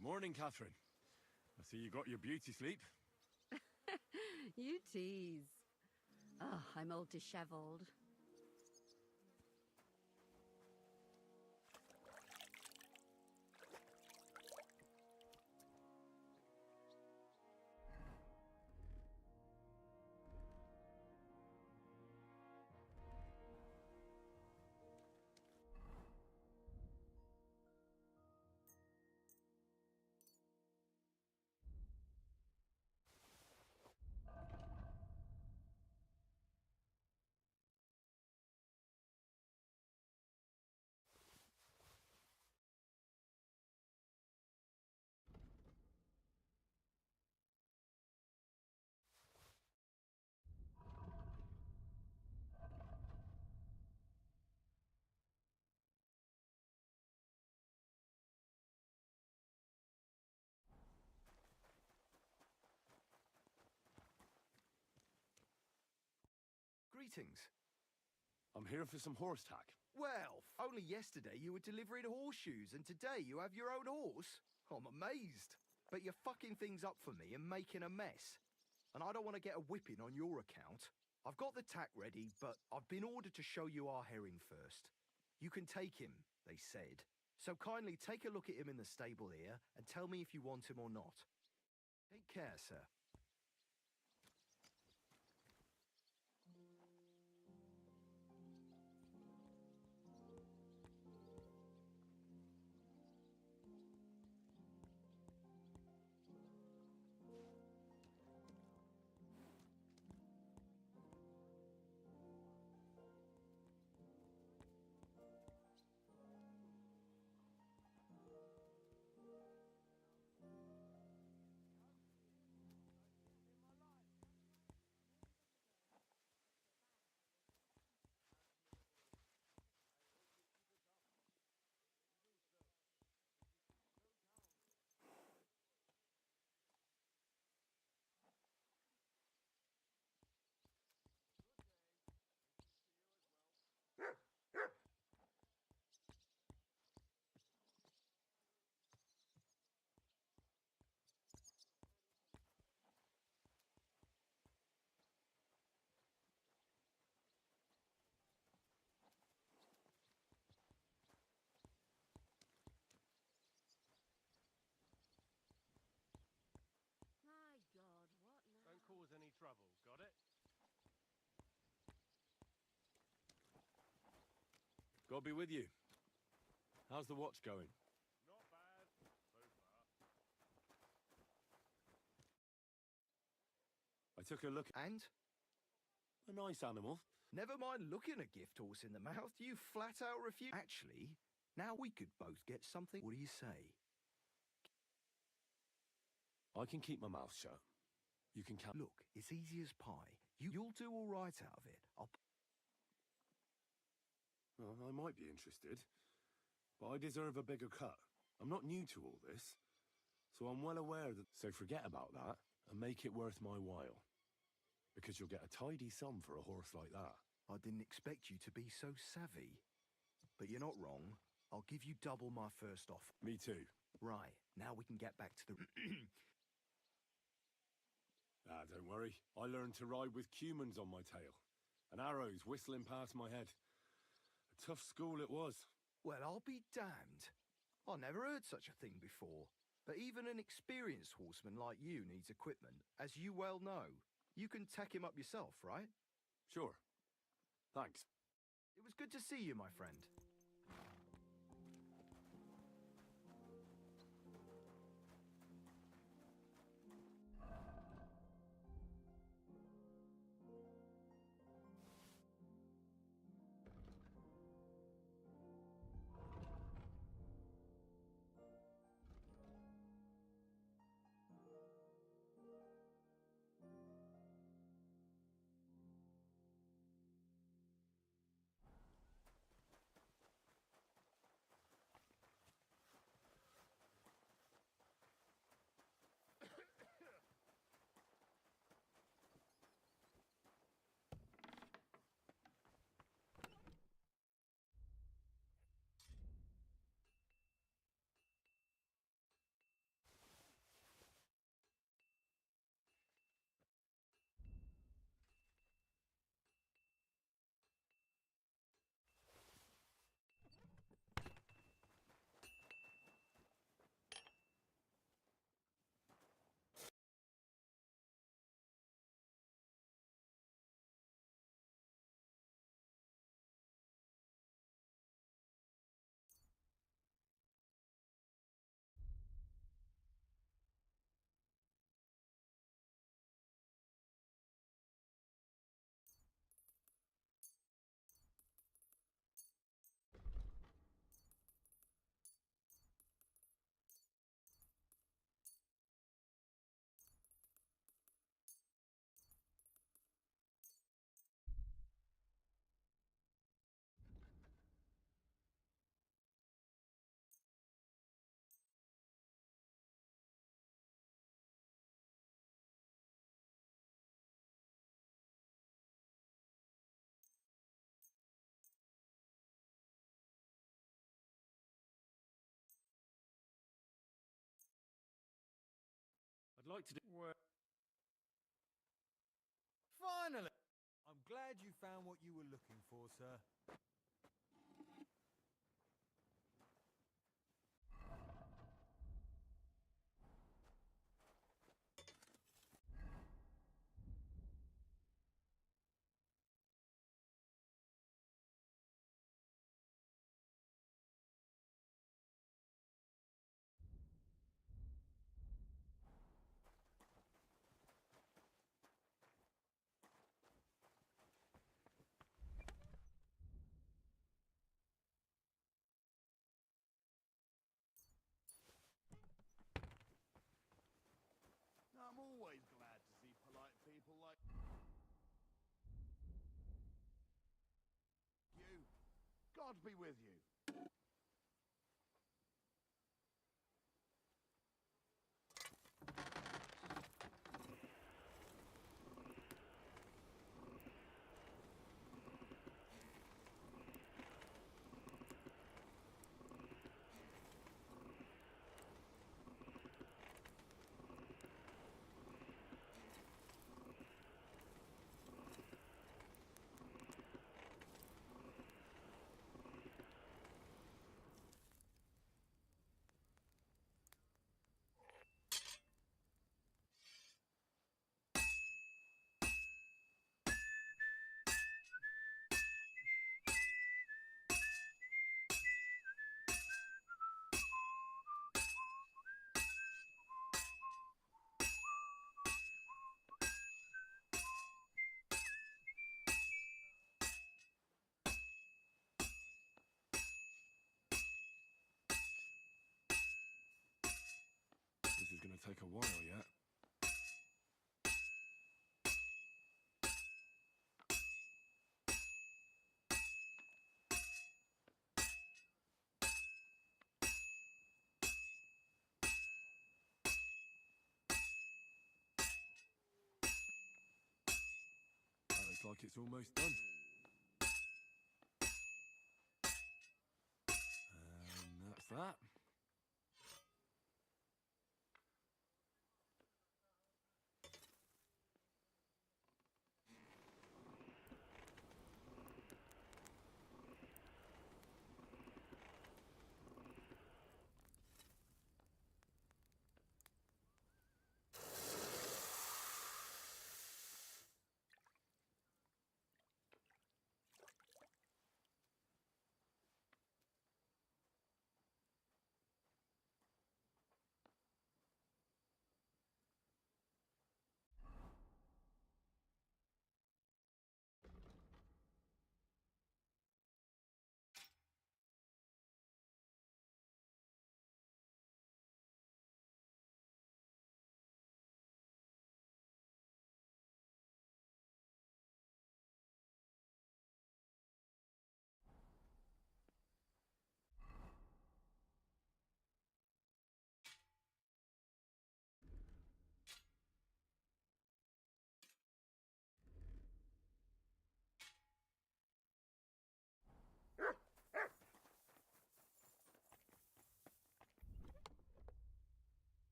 Morning, Catherine. I see you got your beauty sleep. You tease. Oh, I'm all disheveled. Greetings. I'm here for some horse tack. Well, only yesterday you were delivering horseshoes, and today you have your own horse? I'm amazed. But you're fucking things up for me and making a mess. And I don't want to get a whipping on your account. I've got the tack ready, but I've been ordered to show you our herring first. You can take him, they said. So kindly take a look at him in the stable here and tell me if you want him or not. Take care, sir. Don't cause any trouble, got it? God be with you. How's the watch going? Not bad, so far. I took a look. And? A nice animal. Never mind looking a gift horse in the mouth, you flat out refuse. Actually, now we could both get something. What do you say? I can keep my mouth shut. You can count. Look, it's easy as pie. You'll do all right out of it. Well, I might be interested, but I deserve a bigger cut. I'm not new to all this, so I'm well aware that... So forget about that and make it worth my while. Because you'll get a tidy sum for a horse like that. I didn't expect you to be so savvy. But you're not wrong. I'll give you double my first offer. Me too. Right, now we can get back to the... Don't worry. I learned to ride with cumans on my tail, and arrows whistling past my head. A tough school it was. Well, I'll be damned. I never heard such a thing before. But even an experienced horseman like you needs equipment, as you well know. You can tack him up yourself, right? Sure. Thanks. It was good to see you, my friend. I'd like to do. Finally! I'm glad you found what you were looking for, sir. I'm always glad to see polite people like you. God be with you. This is going to take a while yet. Looks like it's almost done. And that's that.